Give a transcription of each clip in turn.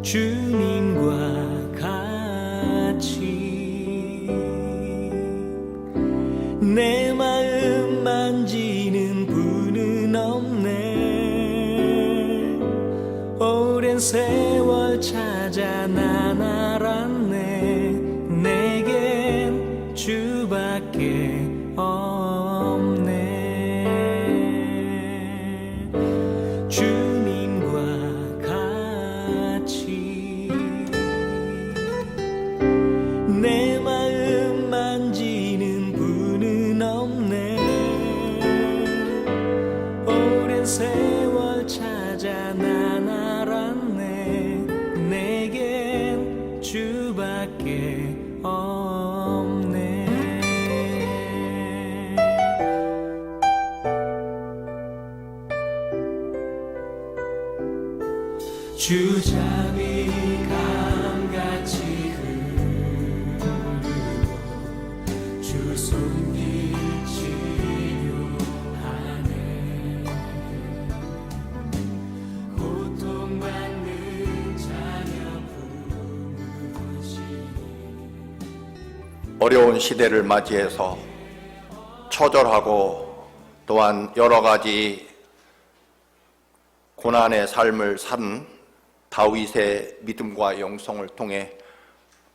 주님과 같이 내 마음 만지는 분은 없네. 오랜 세월 찾아 난 알았네. 내겐 주밖에 없네. 주님과 같이 내 마음 만지는 분은 없네. 오랜 세월 찾아 난 알았네. 내겐 주밖에 없네. 주자비 감같이 흐르고 주 손길 치료하네. 고통받는 자녀 부르시니. 어려운 시대를 맞이해서 처절하고 또한 여러 가지 고난의 삶을 산 다윗의 믿음과 영성을 통해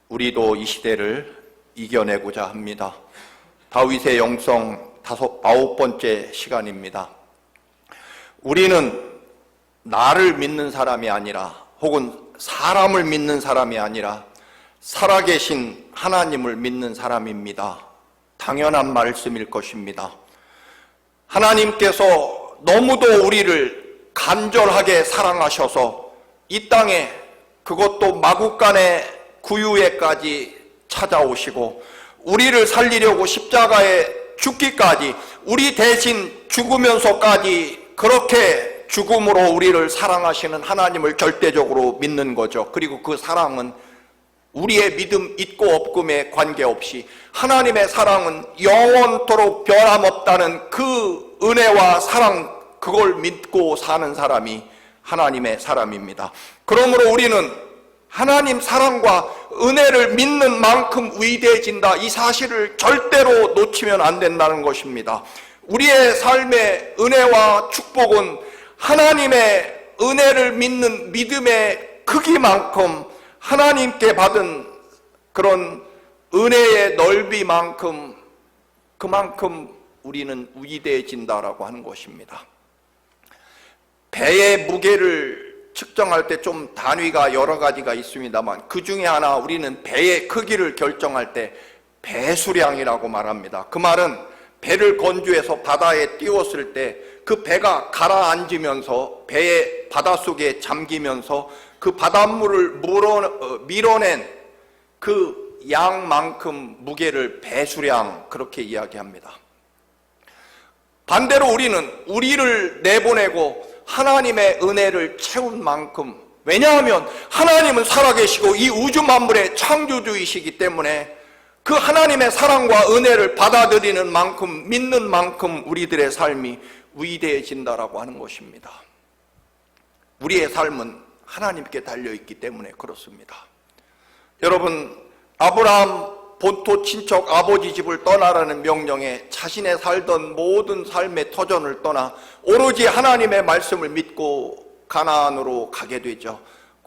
우리도 이 시대를 이겨내고자 합니다. 다윗의 영성 9번째 시간입니다. 우리는 나를 믿는 사람이 아니라 혹은 사람을 믿는 사람이 아니라 살아계신 하나님을 믿는 사람입니다. 당연한 말씀일 것입니다. 하나님께서 너무도 우리를 간절하게 사랑하셔서 이 땅에 그것도 마구간의 구유에까지 찾아오시고 우리를 살리려고 십자가에 죽기까지 우리 대신 죽으면서까지 그렇게 죽음으로 우리를 사랑하시는 하나님을 절대적으로 믿는 거죠. 그리고 그 사랑은 우리의 믿음 있고 없음에 관계없이 하나님의 사랑은 영원토록 변함없다는 그 은혜와 사랑, 그걸 믿고 사는 사람이 하나님의 사람입니다. 그러므로 우리는 하나님 사랑과 은혜를 믿는 만큼 위대해진다, 이 사실을 절대로 놓치면 안 된다는 것입니다. 우리의 삶의 은혜와 축복은 하나님의 은혜를 믿는 믿음의 크기만큼, 하나님께 받은 그런 은혜의 넓이만큼 그만큼 우리는 위대해진다라고 하는 것입니다. 배의 무게를 측정할 때 좀 단위가 여러 가지가 있습니다만 그 중에 하나 우리는 배의 크기를 결정할 때 배수량이라고 말합니다. 그 말은 배를 건조해서 바다에 띄웠을 때 그 배가 가라앉으면서 배의 바닷속에 잠기면서 그 바닷물을 밀어낸 그 양만큼 무게를 배수량, 그렇게 이야기합니다. 반대로 우리를 내보내고 하나님의 은혜를 채운 만큼, 왜냐하면 하나님은 살아계시고 이 우주 만물의 창조주이시기 때문에 그 하나님의 사랑과 은혜를 받아들이는 만큼, 믿는 만큼 우리들의 삶이 위대해진다라고 하는 것입니다. 우리의 삶은 하나님께 달려있기 때문에 그렇습니다. 여러분, 아브라함 본토 친척 아버지 집을 떠나라는 명령에 자신의 살던 모든 삶의 터전을 떠나 오로지 하나님의 말씀을 믿고 가나안으로 가게 되죠.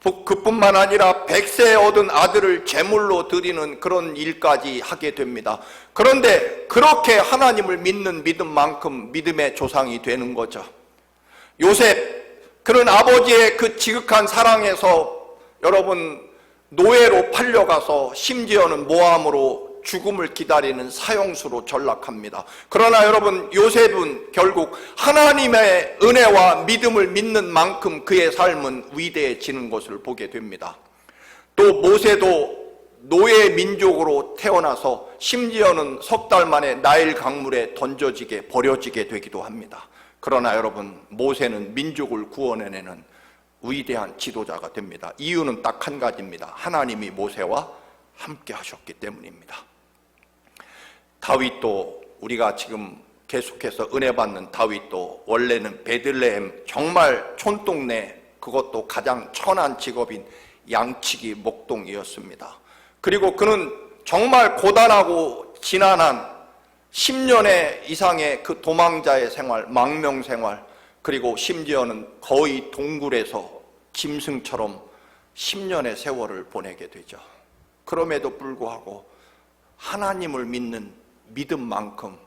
그뿐만 아니라 100세에 얻은 아들을 제물로 드리는 그런 일까지 하게 됩니다. 그런데 그렇게 하나님을 믿는 믿음만큼 믿음의 조상이 되는 거죠. 요셉, 그는 아버지의 그 지극한 사랑에서 여러분 노예로 팔려가서 심지어는 모함으로 죽음을 기다리는 사형수로 전락합니다. 그러나 여러분, 요셉은 결국 하나님의 은혜와 믿음을 믿는 만큼 그의 삶은 위대해지는 것을 보게 됩니다. 또 모세도 노예 민족으로 태어나서 심지어는 석 달 만에 나일 강물에 버려지게 되기도 합니다. 그러나 여러분, 모세는 민족을 구원해내는 위대한 지도자가 됩니다. 이유는 딱 한 가지입니다. 하나님이 모세와 함께 하셨기 때문입니다. 다윗도, 우리가 지금 계속해서 은혜 받는 다윗도 원래는 베들레헴 정말 촌동네, 그것도 가장 천한 직업인 양치기 목동이었습니다. 그리고 그는 정말 고단하고 지난한 10년의 이상의 그 도망자의 생활, 망명 생활, 그리고 심지어는 거의 동굴에서 짐승처럼 10년의 세월을 보내게 되죠. 그럼에도 불구하고 하나님을 믿는 믿음만큼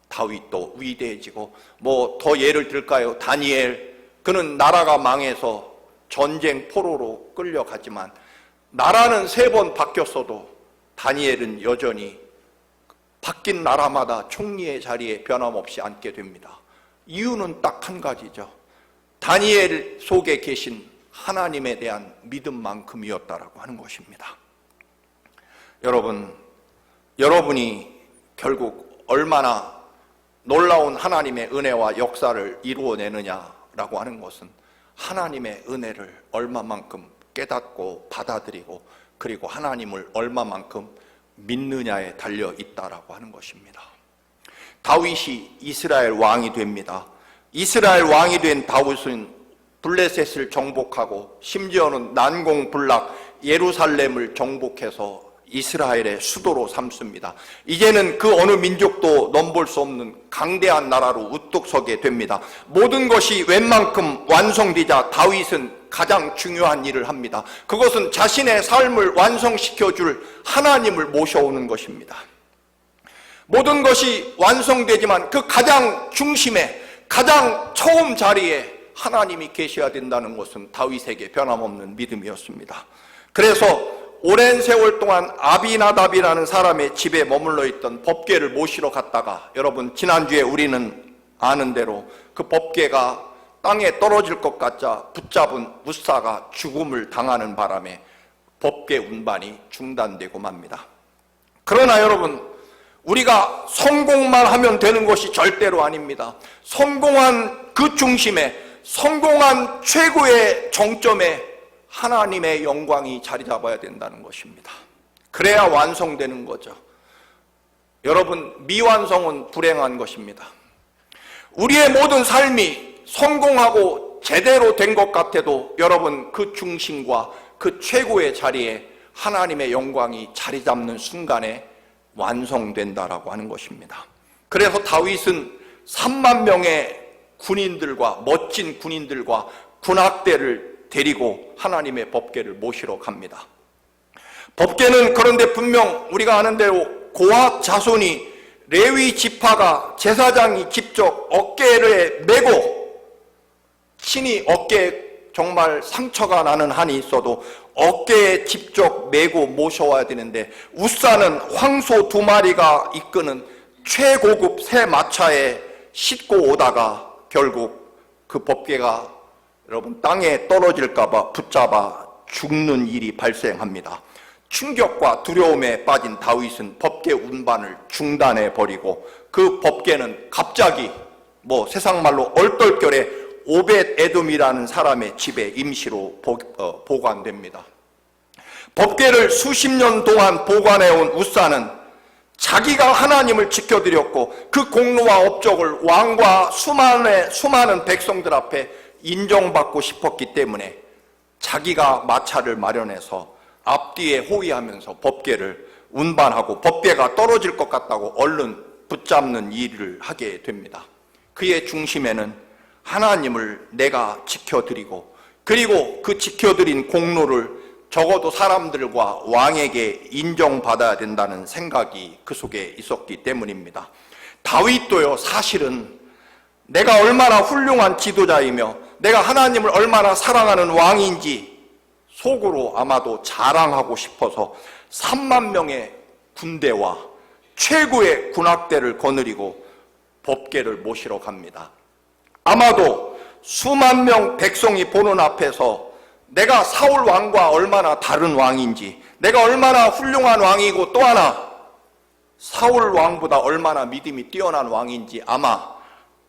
다윗도 위대해지고, 뭐 더 예를 들까요? 다니엘, 그는 나라가 망해서 전쟁 포로로 끌려가지만 나라는 3번 바뀌었어도 다니엘은 여전히 바뀐 나라마다 총리의 자리에 변함없이 앉게 됩니다. 이유는 딱 한 가지죠. 다니엘 속에 계신 하나님에 대한 믿음만큼이었다라고 하는 것입니다. 여러분이 결국 얼마나 놀라운 하나님의 은혜와 역사를 이루어내느냐라고 하는 것은 하나님의 은혜를 얼마만큼 깨닫고 받아들이고, 그리고 하나님을 얼마만큼 믿느냐에 달려 있다라고 하는 것입니다. 다윗이 이스라엘 왕이 됩니다. 이스라엘 왕이 된 다윗은 블레셋을 정복하고 심지어는 난공불락 예루살렘을 정복해서 이스라엘의 수도로 삼습니다. 이제는 그 어느 민족도 넘볼 수 없는 강대한 나라로 우뚝 서게 됩니다. 모든 것이 웬만큼 완성되자 다윗은 가장 중요한 일을 합니다. 그것은 자신의 삶을 완성시켜줄 하나님을 모셔오는 것입니다. 모든 것이 완성되지만 그 가장 중심에, 가장 처음 자리에 하나님이 계셔야 된다는 것은 다윗에게 변함없는 믿음이었습니다. 그래서 오랜 세월 동안 아비나답이라는 사람의 집에 머물러 있던 법궤를 모시러 갔다가, 여러분 지난주에 우리는 아는 대로 그 법궤가 땅에 떨어질 것 같자 붙잡은 우사가 죽음을 당하는 바람에 법궤 운반이 중단되고 맙니다. 그러나 여러분, 우리가 성공만 하면 되는 것이 절대로 아닙니다. 성공한 그 중심에, 성공한 최고의 정점에 하나님의 영광이 자리 잡아야 된다는 것입니다. 그래야 완성되는 거죠. 여러분, 미완성은 불행한 것입니다. 우리의 모든 삶이 성공하고 제대로 된 것 같아도 여러분, 그 중심과 그 최고의 자리에 하나님의 영광이 자리 잡는 순간에 완성된다라고 하는 것입니다. 그래서 다윗은 3만 명의 군인들과, 멋진 군인들과 군악대를 데리고 하나님의 법궤를 모시러 갑니다. 법궤는 그런데 분명 우리가 아는 대로 고핫 자손이, 레위 지파가, 제사장이 직접 어깨에 메고, 친히 어깨에 정말 상처가 나는 한이 있어도 어깨에 직접 메고 모셔와야 되는데, 우사는 황소 2마리가 이끄는 최고급 새 마차에 싣고 오다가 결국 그 법궤가 여러분 땅에 떨어질까봐 붙잡아 죽는 일이 발생합니다. 충격과 두려움에 빠진 다윗은 법궤 운반을 중단해 버리고 그 법궤는 갑자기 세상 말로 얼떨결에 오벳 에돔이라는 사람의 집에 임시로 보관됩니다. 법궤를 수십 년 동안 보관해온 우사는 자기가 하나님을 지켜드렸고 그 공로와 업적을 왕과 수많은 백성들 앞에 인정받고 싶었기 때문에 자기가 마차를 마련해서 앞뒤에 호위하면서 법궤를 운반하고, 법궤가 떨어질 것 같다고 얼른 붙잡는 일을 하게 됩니다. 그의 중심에는 하나님을 내가 지켜드리고, 그리고 그 지켜드린 공로를 적어도 사람들과 왕에게 인정받아야 된다는 생각이 그 속에 있었기 때문입니다. 다윗도요, 사실은 내가 얼마나 훌륭한 지도자이며 내가 하나님을 얼마나 사랑하는 왕인지 속으로 아마도 자랑하고 싶어서 3만 명의 군대와 최고의 군악대를 거느리고 법궤를 모시러 갑니다. 아마도 수만 명 백성이 보는 앞에서 내가 사울 왕과 얼마나 다른 왕인지, 내가 얼마나 훌륭한 왕이고 또 하나 사울 왕보다 얼마나 믿음이 뛰어난 왕인지 아마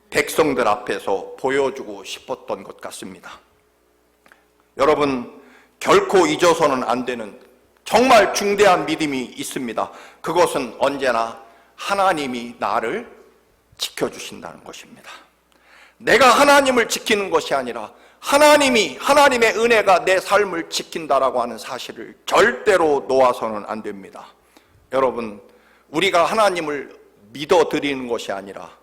백성들 앞에서 보여주고 싶었던 것 같습니다. 여러분, 결코 잊어서는 안 되는 정말 중대한 믿음이 있습니다. 그것은 언제나 하나님이 나를 지켜주신다는 것입니다. 내가 하나님을 지키는 것이 아니라 하나님의 은혜가 내 삶을 지킨다라고 하는 사실을 절대로 놓아서는 안 됩니다. 여러분, 우리가 하나님을 믿어드리는 것이 아니라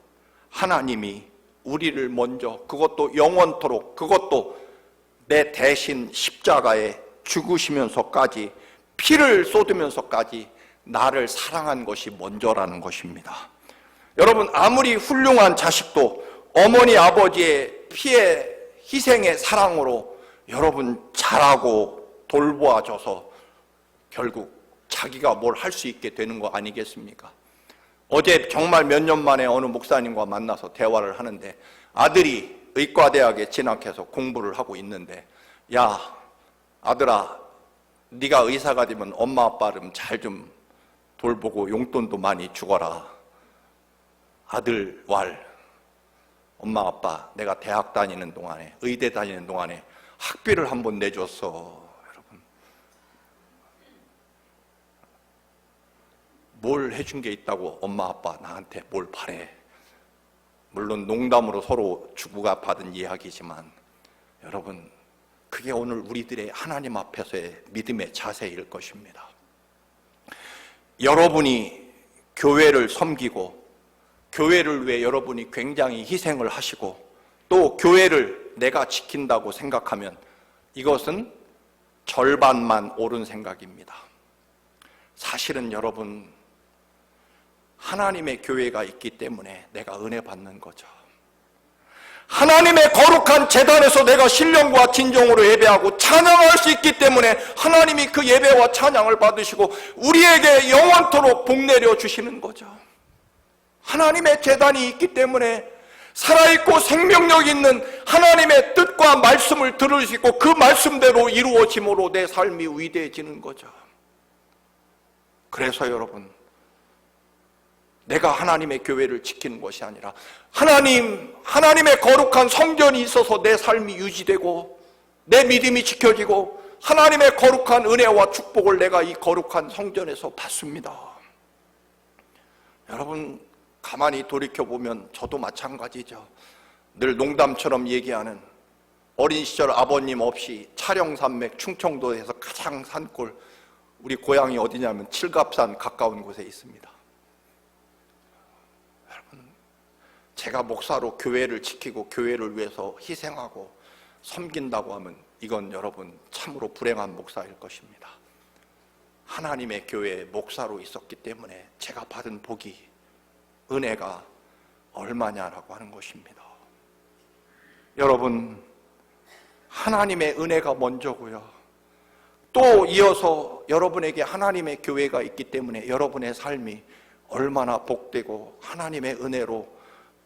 하나님이 우리를 먼저, 그것도 영원토록, 그것도 내 대신 십자가에 죽으시면서까지, 피를 쏟으면서까지 나를 사랑한 것이 먼저라는 것입니다. 여러분, 아무리 훌륭한 자식도 어머니 아버지의 피의 희생의 사랑으로 여러분 자라고 돌보아줘서 결국 자기가 뭘 할 수 있게 되는 거 아니겠습니까? 어제 정말 몇 년 만에 어느 목사님과 만나서 대화를 하는데, 아들이 의과대학에 진학해서 공부를 하고 있는데, 야 아들아, 네가 의사가 되면 엄마 아빠를 잘 좀 돌보고 용돈도 많이 주거라. 아들 왈, 엄마 아빠 내가 대학 다니는 동안에, 의대 다니는 동안에 학비를 한번 내줬어. 여러분, 뭘 해준 게 있다고 엄마 아빠 나한테 뭘 바래. 물론 농담으로 서로 주고가 받은 이야기지만, 여러분, 그게 오늘 우리들의 하나님 앞에서의 믿음의 자세일 것입니다. 여러분이 교회를 섬기고 교회를 위해 여러분이 굉장히 희생을 하시고 또 교회를 내가 지킨다고 생각하면 이것은 절반만 옳은 생각입니다. 사실은 여러분, 하나님의 교회가 있기 때문에 내가 은혜 받는 거죠. 하나님의 거룩한 제단에서 내가 신령과 진정으로 예배하고 찬양할 수 있기 때문에 하나님이 그 예배와 찬양을 받으시고 우리에게 영원토록 복 내려 주시는 거죠. 하나님의 제단이 있기 때문에 살아있고 생명력 있는 하나님의 뜻과 말씀을 들을 수 있고 그 말씀대로 이루어짐으로 내 삶이 위대해지는 거죠. 그래서 여러분, 내가 하나님의 교회를 지키는 것이 아니라 하나님의 거룩한 성전이 있어서 내 삶이 유지되고 내 믿음이 지켜지고 하나님의 거룩한 은혜와 축복을 내가 이 거룩한 성전에서 받습니다. 여러분, 가만히 돌이켜보면 저도 마찬가지죠. 늘 농담처럼 얘기하는, 어린 시절 아버님 없이 촬영산맥 충청도에서 가장 산골, 우리 고향이 어디냐면 칠갑산 가까운 곳에 있습니다. 여러분, 제가 목사로 교회를 지키고 교회를 위해서 희생하고 섬긴다고 하면 이건 여러분 참으로 불행한 목사일 것입니다. 하나님의 교회에 목사로 있었기 때문에 제가 받은 복이, 은혜가 얼마냐라고 하는 것입니다. 여러분, 하나님의 은혜가 먼저고요. 또 이어서 여러분에게 하나님의 교회가 있기 때문에 여러분의 삶이 얼마나 복되고 하나님의 은혜로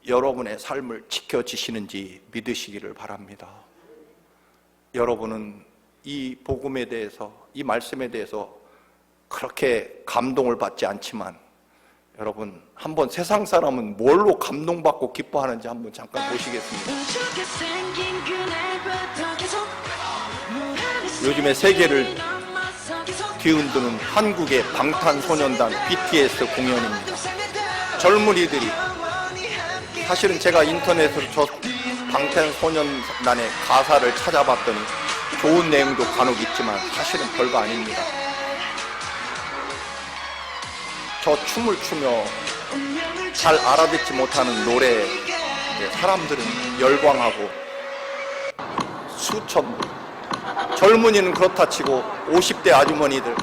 여러분의 삶을 지켜지시는지 믿으시기를 바랍니다. 여러분은 이 복음에 대해서, 이 말씀에 대해서 그렇게 감동을 받지 않지만, 여러분, 한번 세상 사람은 뭘로 감동받고 기뻐하는지 한번 잠깐 보시겠습니다. 요즘에 세계를 뒤흔드는 한국의 방탄소년단 BTS 공연입니다. 젊은이들이, 사실은 제가 인터넷으로 저 방탄소년단의 가사를 찾아봤더니 좋은 내용도 간혹 있지만 사실은 별거 아닙니다. 저 춤을 추며 잘 알아듣지 못하는 노래에 사람들은 열광하고 수천 분, 젊은이는 그렇다 치고 50대 아주머니들,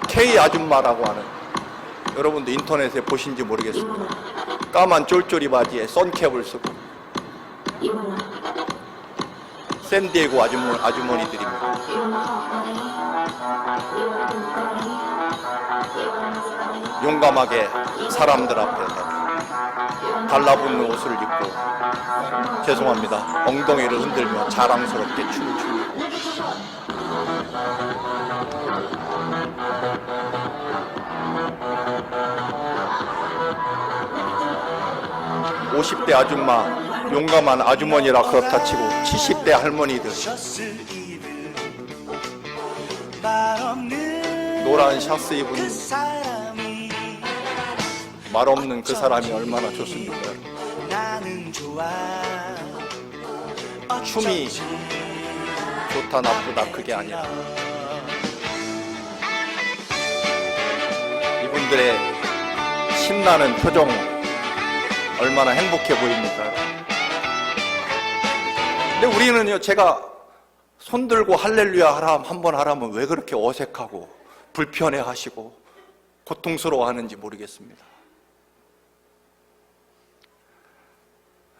K 아줌마라고 하는, 여러분도 인터넷에 보신지 모르겠습니다. 까만 쫄쫄이 바지에 선캡을 쓰고 샌디에고 아주머니들입니다. 용감하게 사람들 앞에서 달라붙는 옷을 입고, 죄송합니다, 엉덩이를 흔들며 자랑스럽게 춤을 춥니다. 50대 아줌마, 용감한 아주머니라 그렇다 치고 70대 할머니들, 노란 샤스 입은 말없는 그 사람이 얼마나 좋습니까? 춤이 좋다 나쁘다 그게 아니라 이분들의 신나는 표정 얼마나 행복해 보입니까? 근데 우리는요, 제가 손들고 할렐루야 한번 하라면 왜 그렇게 어색하고 불편해 하시고 고통스러워 하는지 모르겠습니다.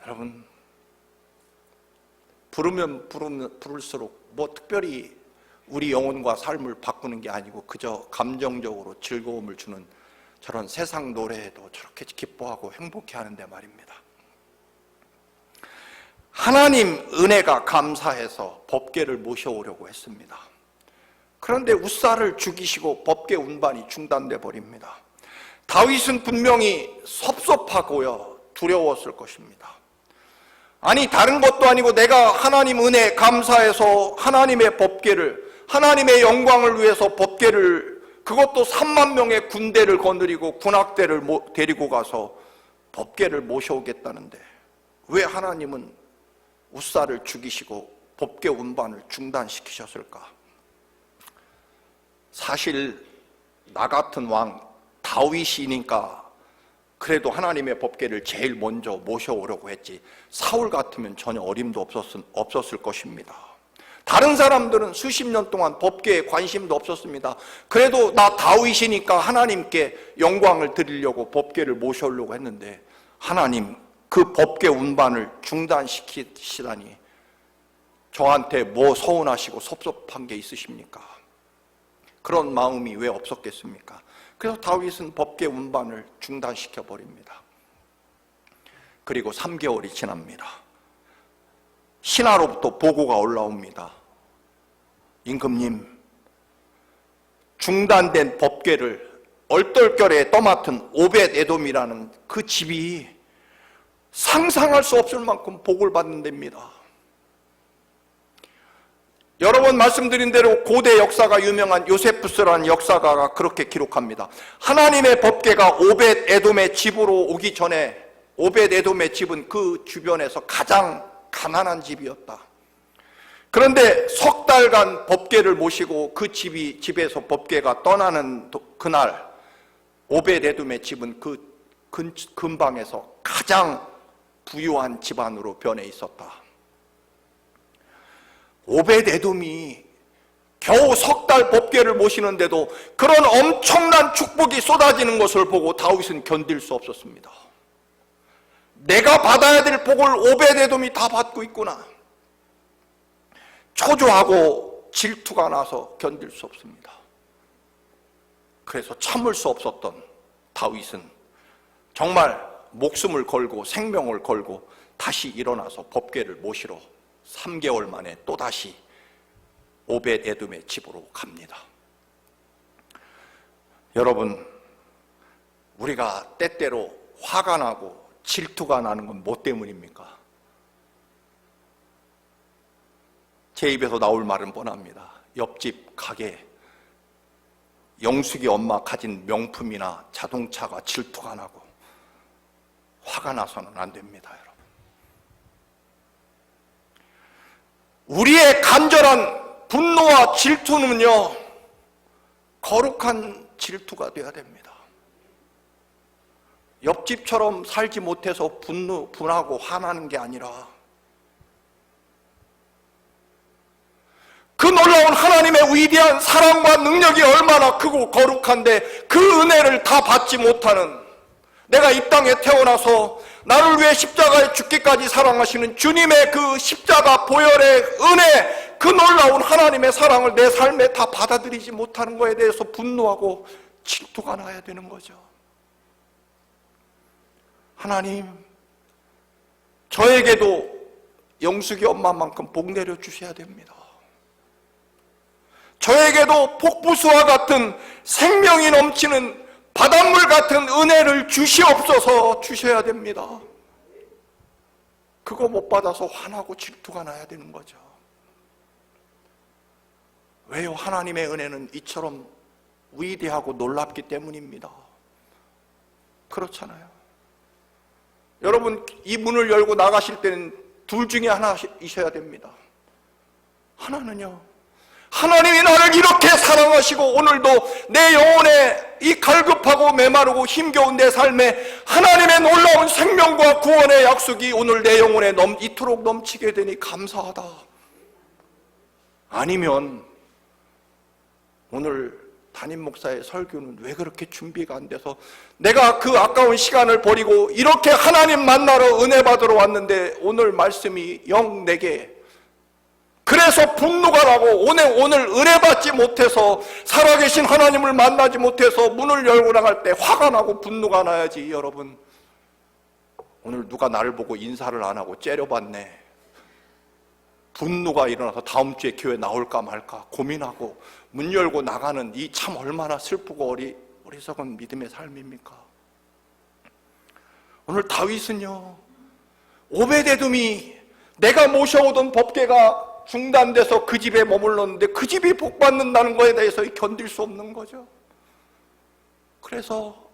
여러분, 부르면 부를수록 뭐 특별히 우리 영혼과 삶을 바꾸는 게 아니고 그저 감정적으로 즐거움을 주는 저런 세상 노래에도 저렇게 기뻐하고 행복해 하는데 말입니다. 하나님 은혜가 감사해서 법궤를 모셔오려고 했습니다. 그런데 우사를 죽이시고 법궤 운반이 중단돼 버립니다. 다윗은 분명히 섭섭하고요, 두려웠을 것입니다. 아니, 다른 것도 아니고 내가 하나님 은혜 감사해서 하나님의 법궤를, 하나님의 영광을 위해서 법궤를, 그것도 3만 명의 군대를 거느리고 군악대를 데리고 가서 법궤를 모셔오겠다는데 왜 하나님은 우사를 죽이시고 법궤 운반을 중단시키셨을까? 사실 나 같은 왕 다윗이니까 그래도 하나님의 법궤를 제일 먼저 모셔오려고 했지, 사울 같으면 전혀 어림도 없었을 것입니다. 다른 사람들은 수십 년 동안 법궤에 관심도 없었습니다. 그래도 나 다윗이니까 하나님께 영광을 드리려고 법궤를 모셔오려고 했는데 하나님 그 법궤 운반을 중단시키시다니 저한테 뭐 서운하시고 섭섭한 게 있으십니까? 그런 마음이 왜 없었겠습니까? 그래서 다윗은 법궤 운반을 중단시켜 버립니다. 그리고 3개월이 지납니다. 신하로부터 보고가 올라옵니다. 임금님, 중단된 법궤를 얼떨결에 떠맡은 오벳 에돔이라는 그 집이 상상할 수 없을 만큼 복을 받는 데입니다. 여러 번 말씀드린 대로 고대 역사가 유명한 요세푸스라는 역사가가 그렇게 기록합니다. 하나님의 법궤가 오벳 에돔의 집으로 오기 전에 오벳 에돔의 집은 그 주변에서 가장 가난한 집이었다. 그런데 석 달간 법궤를 모시고 그 집에서 법궤가 떠나는 그날 오벳 에돔의 집은 그 근방에서 가장 부유한 집안으로 변해 있었다. 오벳 에돔이 겨우 석 달 법궤를 모시는데도 그런 엄청난 축복이 쏟아지는 것을 보고 다윗은 견딜 수 없었습니다. 내가 받아야 될 복을 오벳 에돔이 다 받고 있구나. 초조하고 질투가 나서 견딜 수 없습니다. 그래서 참을 수 없었던 다윗은 정말 목숨을 걸고 생명을 걸고 다시 일어나서 법궤를 모시러 3개월 만에 또다시 오벳 에돔의 집으로 갑니다. 여러분, 우리가 때때로 화가 나고 질투가 나는 건 뭐 때문입니까? 제 입에서 나올 말은 뻔합니다. 옆집 가게 영숙이 엄마 가진 명품이나 자동차가 질투가 나고 화가 나서는 안 됩니다, 여러분. 우리의 간절한 분노와 질투는요, 거룩한 질투가 되어야 됩니다. 옆집처럼 살지 못해서 분하고 화나는 게 아니라 그 놀라운 하나님의 위대한 사랑과 능력이 얼마나 크고 거룩한데 그 은혜를 다 받지 못하는, 내가 이 땅에 태어나서 나를 위해 십자가에 죽기까지 사랑하시는 주님의 그 십자가 보혈의 은혜, 그 놀라운 하나님의 사랑을 내 삶에 다 받아들이지 못하는 것에 대해서 분노하고 질투가 나야 되는 거죠. 하나님, 저에게도 영숙이 엄마만큼 복 내려주셔야 됩니다. 저에게도 폭부수와 같은 생명이 넘치는 바닷물 같은 은혜를 주시옵소서 주셔야 됩니다. 그거 못 받아서 화나고 질투가 나야 되는 거죠. 왜요? 하나님의 은혜는 이처럼 위대하고 놀랍기 때문입니다. 그렇잖아요. 여러분, 이 문을 열고 나가실 때는 둘 중에 하나이셔야 됩니다. 하나는요, 하나님이 나를 이렇게 사랑하시고 오늘도 내 영혼에 이 갈급하고 메마르고 힘겨운 내 삶에 하나님의 놀라운 생명과 구원의 약속이 오늘 내 영혼에 이토록 넘치게 되니 감사하다. 아니면 오늘 담임 목사의 설교는 왜 그렇게 준비가 안 돼서 내가 그 아까운 시간을 버리고 이렇게 하나님 만나러 은혜 받으러 왔는데 오늘 말씀이 영 내게 그래서 분노가 나고 오늘 은혜 받지 못해서 살아계신 하나님을 만나지 못해서 문을 열고 나갈 때 화가 나고 분노가 나야지. 여러분, 오늘 누가 나를 보고 인사를 안 하고 째려봤네, 분노가 일어나서 다음 주에 교회 나올까 말까 고민하고 문 열고 나가는 이 참 얼마나 슬프고 어리석은 믿음의 삶입니까? 오늘 다윗은요, 오베데돔이 내가 모셔오던 법궤가 중단돼서 그 집에 머물렀는데 그 집이 복받는다는 것에 대해서 견딜 수 없는 거죠. 그래서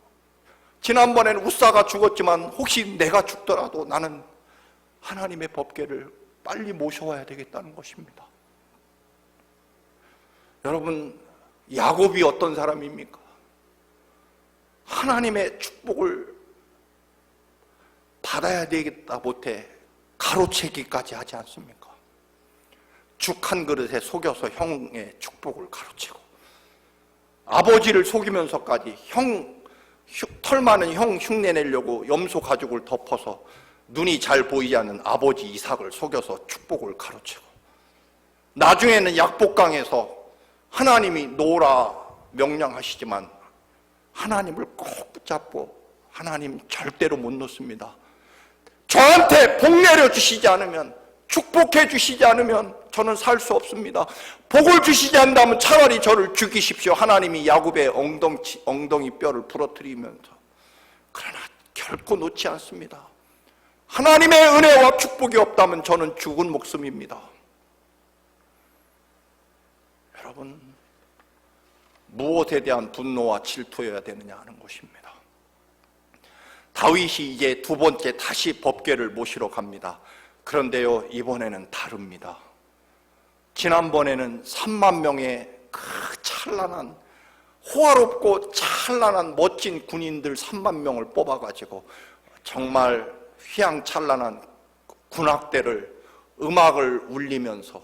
지난번에는 우사가 죽었지만 혹시 내가 죽더라도 나는 하나님의 법궤를 빨리 모셔와야 되겠다는 것입니다. 여러분, 야곱이 어떤 사람입니까? 하나님의 축복을 받아야 되겠다 못해 가로채기까지 하지 않습니까? 죽 한 그릇에 속여서 형의 축복을 가로채고 아버지를 속이면서까지 털 많은 형 흉내내려고 염소 가죽을 덮어서 눈이 잘 보이지 않는 아버지 이삭을 속여서 축복을 가로채고 나중에는 약복강에서 하나님이 놓으라 명령하시지만 하나님을 꼭 붙잡고 하나님 절대로 못 놓습니다. 저한테 복 내려주시지 않으면, 축복해 주시지 않으면 저는 살 수 없습니다. 복을 주시지 않는다면 차라리 저를 죽이십시오. 하나님이 야곱의 엉덩이 뼈를 부러뜨리면서. 그러나 결코 놓지 않습니다. 하나님의 은혜와 축복이 없다면 저는 죽은 목숨입니다. 여러분, 무엇에 대한 분노와 질투여야 되느냐 하는 것입니다. 다윗이 이제 두 번째 다시 법궤를 모시러 갑니다. 그런데요, 이번에는 다릅니다. 지난번에는 3만 명의 그 찬란한, 호화롭고 찬란한 멋진 군인들 3만 명을 뽑아가지고 정말 휘황찬란한 군악대를 음악을 울리면서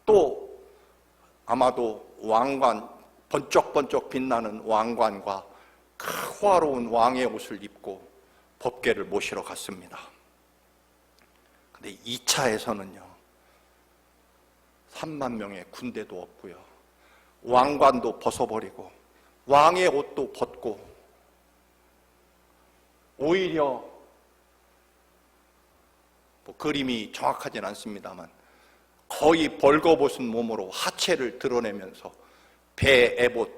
또 아마도 왕관, 번쩍번쩍 빛나는 왕관과 그 호화로운 왕의 옷을 입고 법궤를 모시러 갔습니다. 근데 2차에서는요 3만 명의 군대도 없고요, 왕관도 벗어버리고 왕의 옷도 벗고 오히려 그림이 정확하진 않습니다만 거의 벌거벗은 몸으로 하체를 드러내면서 배 에봇,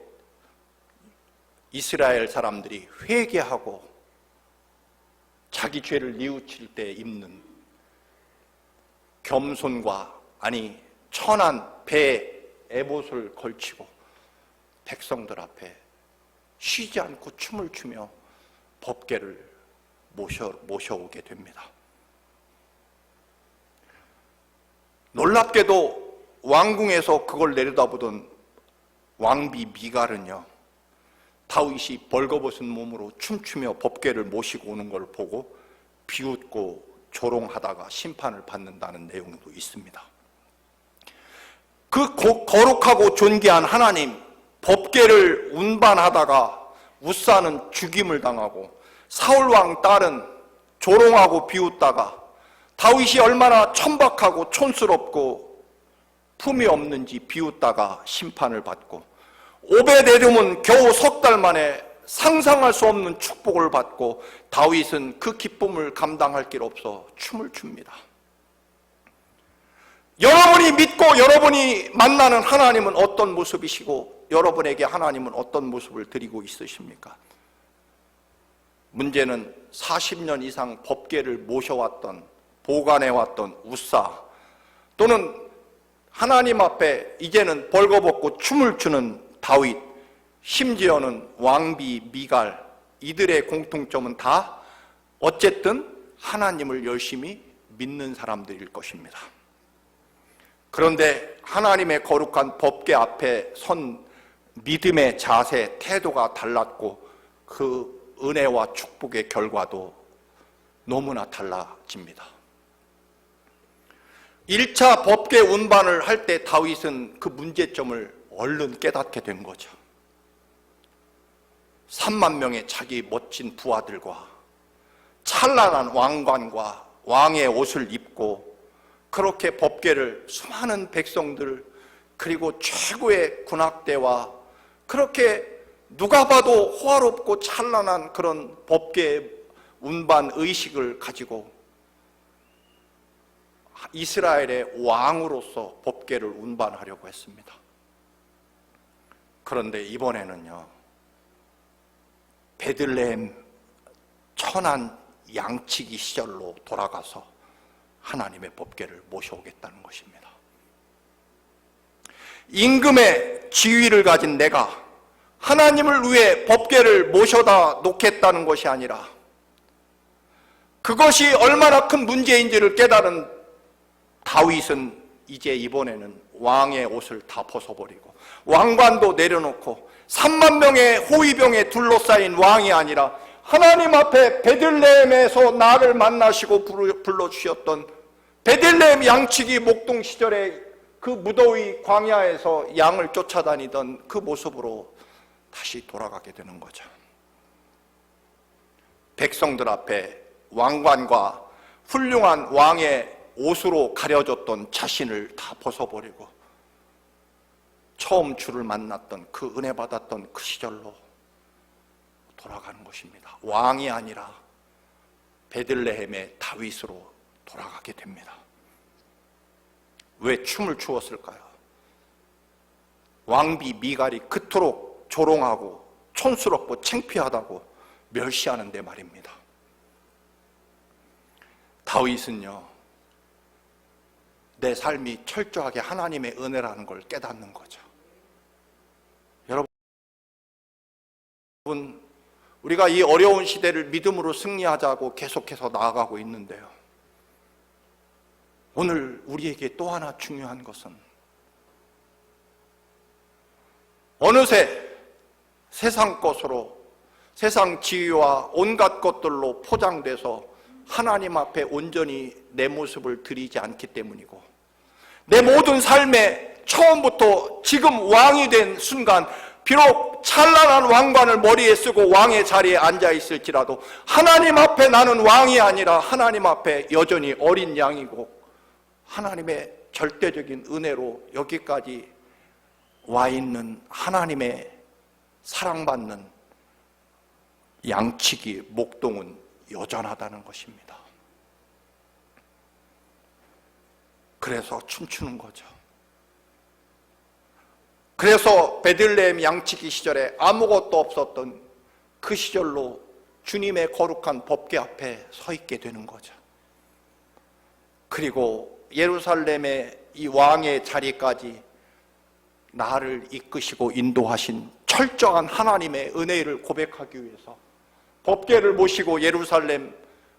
이스라엘 사람들이 회개하고 자기 죄를 뉘우칠 때 입는 겸손과 천한 배 에봇을 걸치고 백성들 앞에 쉬지 않고 춤을 추며 법궤를 모셔오게 됩니다. 놀랍게도 왕궁에서 그걸 내려다보던 왕비 미갈은요, 다윗이 벌거벗은 몸으로 춤추며 법궤를 모시고 오는 걸 보고 비웃고 조롱하다가 심판을 받는다는 내용도 있습니다. 그 거룩하고 존귀한 하나님, 법궤를 운반하다가 우사는 죽임을 당하고 사울왕 딸은 조롱하고 비웃다가 다윗이 얼마나 천박하고 촌스럽고 품이 없는지 비웃다가 심판을 받고 오베데돔은 겨우 3달 만에 상상할 수 없는 축복을 받고 다윗은 그 기쁨을 감당할 길 없어 춤을 춥니다. 여러분이 믿고 여러분이 만나는 하나님은 어떤 모습이시고 여러분에게 하나님은 어떤 모습을 드리고 있으십니까? 문제는 40년 이상 법궤를 모셔왔던, 보관해왔던 우사, 또는 하나님 앞에 이제는 벌거벗고 춤을 추는 다윗, 심지어는 왕비 미갈, 이들의 공통점은 다 어쨌든 하나님을 열심히 믿는 사람들일 것입니다. 그런데 하나님의 거룩한 법궤 앞에 선 믿음의 자세, 태도가 달랐고 그 은혜와 축복의 결과도 너무나 달라집니다. 1차 법궤 운반을 할 때 다윗은 그 문제점을 얼른 깨닫게 된 거죠. 3만 명의 자기 멋진 부하들과 찬란한 왕관과 왕의 옷을 입고 그렇게 법궤를 수많은 백성들 그리고 최고의 군악대와 그렇게 누가 봐도 호화롭고 찬란한 그런 법궤 운반 의식을 가지고 이스라엘의 왕으로서 법궤를 운반하려고 했습니다. 그런데 이번에는요, 베들레헴 천한 양치기 시절로 돌아가서 하나님의 법궤를 모셔오겠다는 것입니다. 임금의 지위를 가진 내가 하나님을 위해 법궤를 모셔다 놓겠다는 것이 아니라 그것이 얼마나 큰 문제인지를 깨달은 다윗은 이제 이번에는 왕의 옷을 다 벗어버리고 왕관도 내려놓고 3만 명의 호위병에 둘러싸인 왕이 아니라 하나님 앞에 베들레헴에서 나를 만나시고 불러주셨던 베들레헴 양치기 목동 시절에 그 무더위 광야에서 양을 쫓아다니던 그 모습으로 다시 돌아가게 되는 거죠. 백성들 앞에 왕관과 훌륭한 왕의 옷으로 가려졌던 자신을 다 벗어버리고 처음 주를 만났던 그 은혜 받았던 그 시절로 돌아가는 것입니다. 왕이 아니라 베들레헴의 다윗으로 돌아가게 됩니다. 왜 춤을 추었을까요? 왕비 미갈이 그토록 조롱하고 촌스럽고 창피하다고 멸시하는데 말입니다. 다윗은요, 내 삶이 철저하게 하나님의 은혜라는 걸 깨닫는 거죠. 여러분, 우리가 이 어려운 시대를 믿음으로 승리하자고 계속해서 나아가고 있는데요, 오늘 우리에게 또 하나 중요한 것은 어느새 세상 것으로, 세상 지위와 온갖 것들로 포장돼서 하나님 앞에 온전히 내 모습을 드리지 않기 때문이고, 내 모든 삶에 처음부터 지금 왕이 된 순간 비록 찬란한 왕관을 머리에 쓰고 왕의 자리에 앉아 있을지라도 하나님 앞에 나는 왕이 아니라 하나님 앞에 여전히 어린 양이고 하나님의 절대적인 은혜로 여기까지 와 있는 하나님의 사랑받는 양치기 목동은 여전하다는 것입니다. 그래서 춤추는 거죠. 그래서 베들레헴 양치기 시절에 아무것도 없었던 그 시절로 주님의 거룩한 법궤 앞에 서 있게 되는 거죠. 그리고 예루살렘의 이 왕의 자리까지 나를 이끄시고 인도하신 철저한 하나님의 은혜를 고백하기 위해서 법궤를 모시고 예루살렘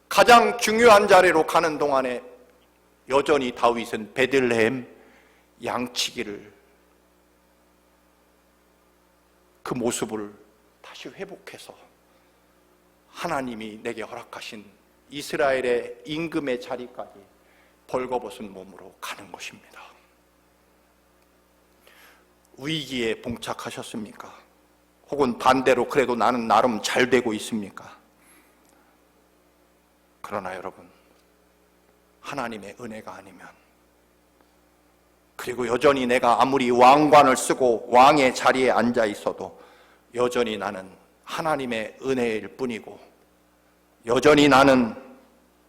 가장 중요한 자리로 가는 동안에 여전히 다윗은 베들레헴 양치기를 그 모습을 다시 회복해서 하나님이 내게 허락하신 이스라엘의 임금의 자리까지 벌거벗은 몸으로 가는 것입니다. 위기에 봉착하셨습니까? 혹은 반대로 그래도 나는 나름 잘 되고 있습니까? 그러나 여러분, 하나님의 은혜가 아니면, 그리고 여전히 내가 아무리 왕관을 쓰고 왕의 자리에 앉아 있어도 여전히 나는 하나님의 은혜일 뿐이고, 여전히 나는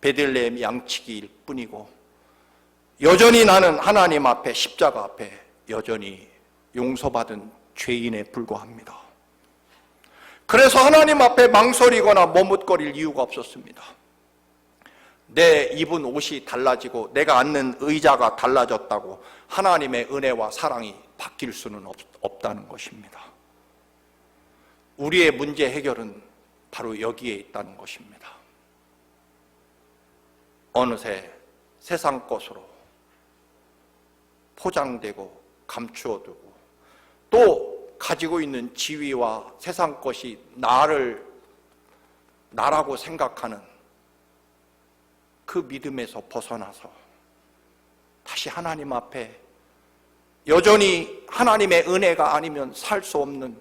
베들레헴 양치기일 뿐이고, 여전히 나는 하나님 앞에 십자가 앞에 여전히 용서받은 죄인에 불과합니다. 그래서 하나님 앞에 망설이거나 머뭇거릴 이유가 없었습니다. 내 입은 옷이 달라지고 내가 앉는 의자가 달라졌다고 하나님의 은혜와 사랑이 바뀔 수는 없다는 것입니다. 우리의 문제 해결은 바로 여기에 있다는 것입니다. 어느새 세상 것으로 포장되고 감추어두고 또 가지고 있는 지위와 세상 것이 나라고 생각하는 그 믿음에서 벗어나서 다시 하나님 앞에 여전히 하나님의 은혜가 아니면 살 수 없는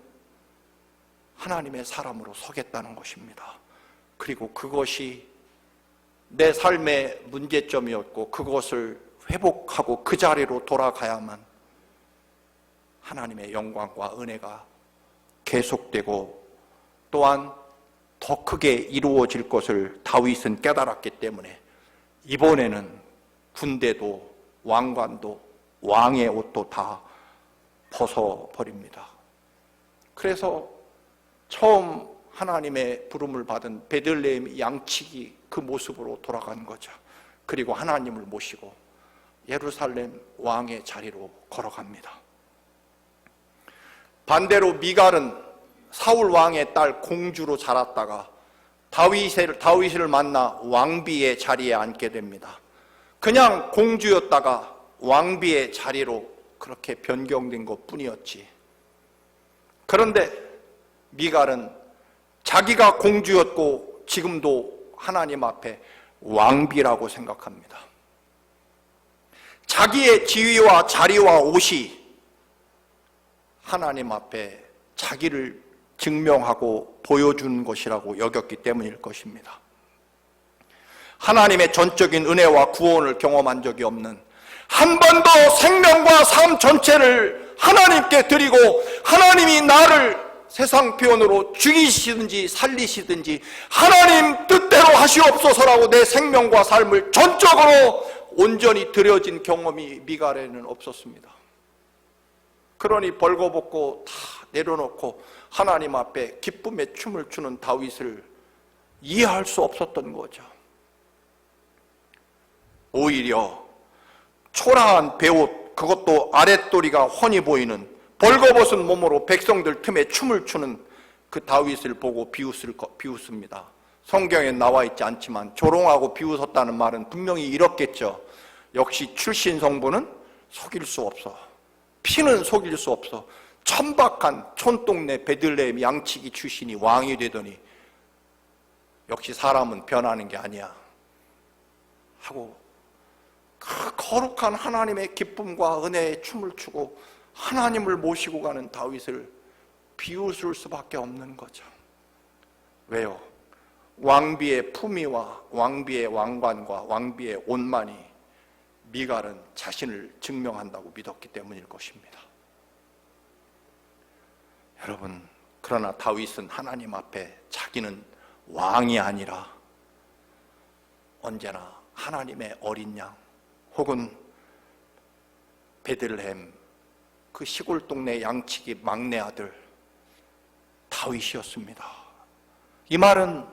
하나님의 사람으로 서겠다는 것입니다. 그리고 그것이 내 삶의 문제점이었고 그것을 회복하고 그 자리로 돌아가야만 하나님의 영광과 은혜가 계속되고 또한 더 크게 이루어질 것을 다윗은 깨달았기 때문에 이번에는 군대도 왕관도 왕의 옷도 다 벗어버립니다. 그래서 처음 하나님의 부름을 받은 베들레헴 양치기 그 모습으로 돌아간 거죠. 그리고 하나님을 모시고 예루살렘 왕의 자리로 걸어갑니다. 반대로 미갈은 사울 왕의 딸 공주로 자랐다가 다윗을 만나 왕비의 자리에 앉게 됩니다. 그냥 공주였다가 왕비의 자리로 그렇게 변경된 것뿐이었지. 그런데 미갈은 자기가 공주였고 지금도 하나님 앞에 왕비라고 생각합니다. 자기의 지위와 자리와 옷이 하나님 앞에 자기를 증명하고 보여주는 것이라고 여겼기 때문일 것입니다. 하나님의 전적인 은혜와 구원을 경험한 적이 없는, 한 번도 생명과 삶 전체를 하나님께 드리고 하나님이 나를 세상 표현으로 죽이시든지 살리시든지 하나님 뜻대로 하시옵소서라고 내 생명과 삶을 전적으로 온전히 드려진 경험이 미갈에는 없었습니다. 그러니 벌거벗고 다 내려놓고 하나님 앞에 기쁨의 춤을 추는 다윗을 이해할 수 없었던 거죠. 오히려 초라한 베옷, 그것도 아랫도리가 훤히 보이는 벌거벗은 몸으로 백성들 틈에 춤을 추는 그 다윗을 보고 비웃습니다. 성경에 나와 있지 않지만 조롱하고 비웃었다는 말은 분명히 이렇겠죠. 역시 출신 성부는 속일 수 없어. 피는 속일 수 없어. 천박한 촌동네 베들레헴 양치기 출신이 왕이 되더니 역시 사람은 변하는 게 아니야 하고 그 거룩한 하나님의 기쁨과 은혜의 춤을 추고 하나님을 모시고 가는 다윗을 비웃을 수밖에 없는 거죠. 왜요? 왕비의 품위와 왕비의 왕관과 왕비의 옷만이 미갈은 자신을 증명한다고 믿었기 때문일 것입니다. 여러분, 그러나 다윗은 하나님 앞에 자기는 왕이 아니라 언제나 하나님의 어린 양 혹은 베들레헴 그 시골 동네 양치기 막내 아들 다윗이었습니다. 이 말은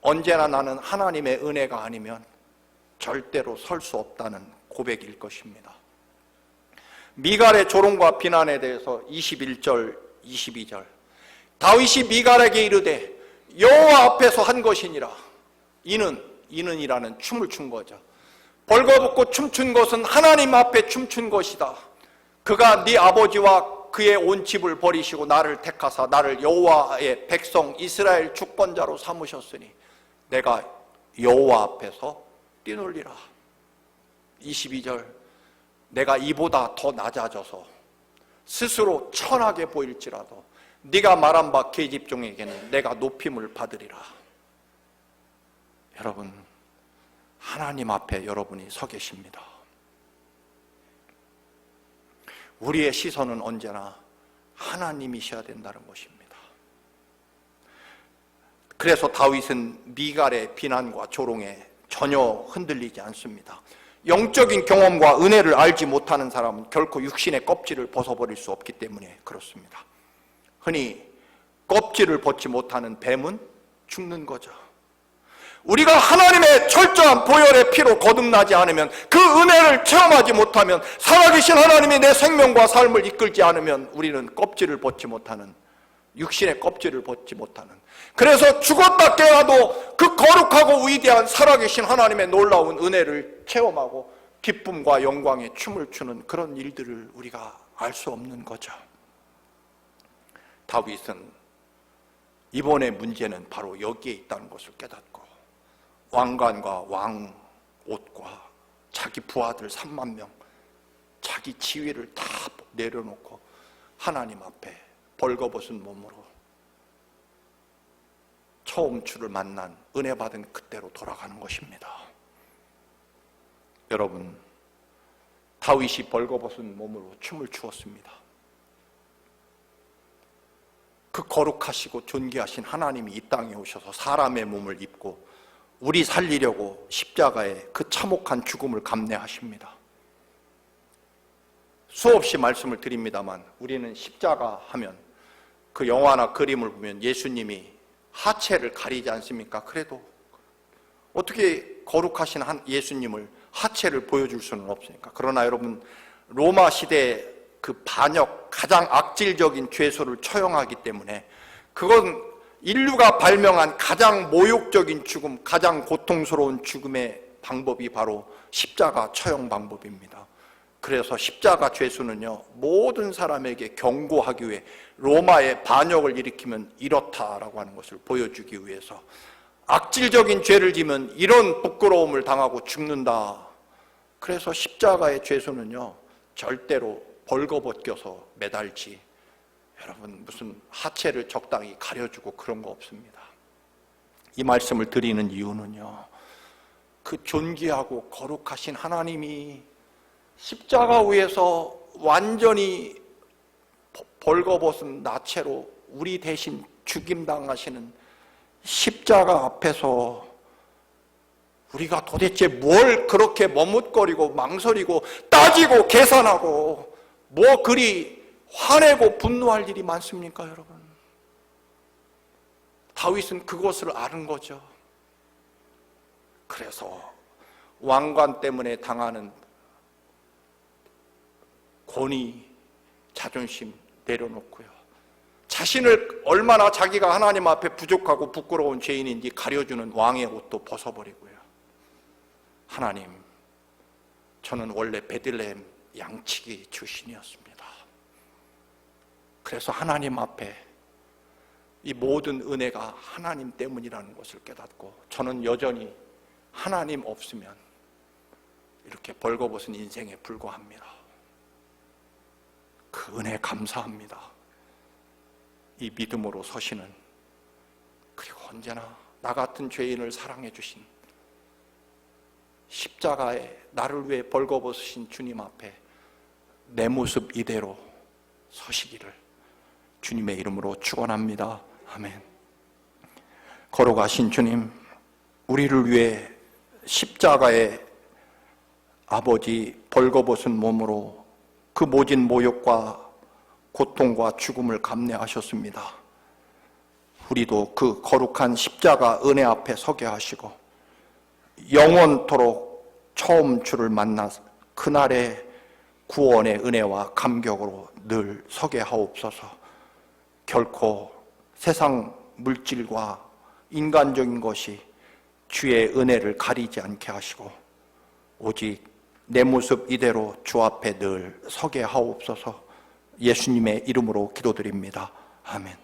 언제나 나는 하나님의 은혜가 아니면 절대로 설 수 없다는 고백일 것입니다. 미갈의 조롱과 비난에 대해서 21절, 22절 다윗이 미갈에게 이르되 여호와 앞에서 한 것이니라. 이는이라는 춤을 춘 거죠. 벌거벗고 춤춘 것은 하나님 앞에 춤춘 것이다. 그가 네 아버지와 그의 온 집을 버리시고 나를 택하사 나를 여호와의 백성 이스라엘 주권자로 삼으셨으니 내가 여호와 앞에서 뛰놀리라. 22절 내가 이보다 더 낮아져서 스스로 천하게 보일지라도 네가 말한 바 계집종에게는 내가 높임을 받으리라. 여러분, 하나님 앞에 여러분이 서 계십니다. 우리의 시선은 언제나 하나님이셔야 된다는 것입니다. 그래서 다윗은 미갈의 비난과 조롱에 전혀 흔들리지 않습니다. 영적인 경험과 은혜를 알지 못하는 사람은 결코 육신의 껍질을 벗어버릴 수 없기 때문에 그렇습니다. 흔히 껍질을 벗지 못하는 뱀은 죽는 거죠. 우리가 하나님의 철저한 보혈의 피로 거듭나지 않으면, 그 은혜를 체험하지 못하면, 살아계신 하나님이 내 생명과 삶을 이끌지 않으면 우리는 껍질을 벗지 못하는 육신의 껍질을 벗지 못하는, 그래서 죽었다 깨어도 그 거룩하고 위대한 살아계신 하나님의 놀라운 은혜를 체험하고 기쁨과 영광에 춤을 추는 그런 일들을 우리가 알 수 없는 거죠. 다윗은 이번의 문제는 바로 여기에 있다는 것을 깨닫고 왕관과 왕 옷과 자기 부하들 3만 명, 자기 지위를 다 내려놓고 하나님 앞에 벌거벗은 몸으로 처음 주를 만난 은혜 받은 그때로 돌아가는 것입니다. 여러분, 다윗이 벌거벗은 몸으로 춤을 추었습니다. 그 거룩하시고 존귀하신 하나님이 이 땅에 오셔서 사람의 몸을 입고 우리 살리려고 십자가에 그 참혹한 죽음을 감내하십니다. 수없이 말씀을 드립니다만 우리는 십자가 하면 그 영화나 그림을 보면 예수님이 하체를 가리지 않습니까? 그래도 어떻게 거룩하신 예수님을 하체를 보여줄 수는 없으니까. 그러나 여러분, 로마 시대에 그 반역, 가장 악질적인 죄소를 처형하기 때문에 그건 인류가 발명한 가장 모욕적인 죽음, 가장 고통스러운 죽음의 방법이 바로 십자가 처형 방법입니다. 그래서 십자가 죄수는요, 모든 사람에게 경고하기 위해 로마의 반역을 일으키면 이렇다라고 하는 것을 보여주기 위해서, 악질적인 죄를 지면 이런 부끄러움을 당하고 죽는다. 그래서 십자가의 죄수는요, 절대로 벌거벗겨서 매달지, 여러분 무슨 하체를 적당히 가려주고 그런 거 없습니다. 이 말씀을 드리는 이유는요, 그 존귀하고 거룩하신 하나님이 십자가 위에서 완전히 벌거벗은 나체로 우리 대신 죽임당하시는 십자가 앞에서 우리가 도대체 뭘 그렇게 머뭇거리고 망설이고 따지고 계산하고 뭐 그리 화내고 분노할 일이 많습니까, 여러분? 다윗은 그것을 아는 거죠. 그래서 왕관 때문에 당하는 권위, 자존심 내려놓고요, 자신을 얼마나 자기가 하나님 앞에 부족하고 부끄러운 죄인인지 가려주는 왕의 옷도 벗어버리고요, 하나님, 저는 원래 베들레헴 양치기 출신이었습니다. 그래서 하나님 앞에 이 모든 은혜가 하나님 때문이라는 것을 깨닫고 저는 여전히 하나님 없으면 이렇게 벌거벗은 인생에 불과합니다. 그 은혜 감사합니다. 이 믿음으로 서시는, 그리고 언제나 나 같은 죄인을 사랑해 주신, 십자가에 나를 위해 벌거벗으신 주님 앞에 내 모습 이대로 서시기를 주님의 이름으로 축원합니다. 아멘. 걸어가신 주님, 우리를 위해 십자가에 아버지 벌거벗은 몸으로 그 모진 모욕과 고통과 죽음을 감내하셨습니다. 우리도 그 거룩한 십자가 은혜 앞에 서게 하시고 영원토록 처음 주를 만나 그날의 구원의 은혜와 감격으로 늘 서게 하옵소서. 결코 세상 물질과 인간적인 것이 주의 은혜를 가리지 않게 하시고 오직 내 모습 이대로 주 앞에 늘 서게 하옵소서. 예수님의 이름으로 기도드립니다. 아멘.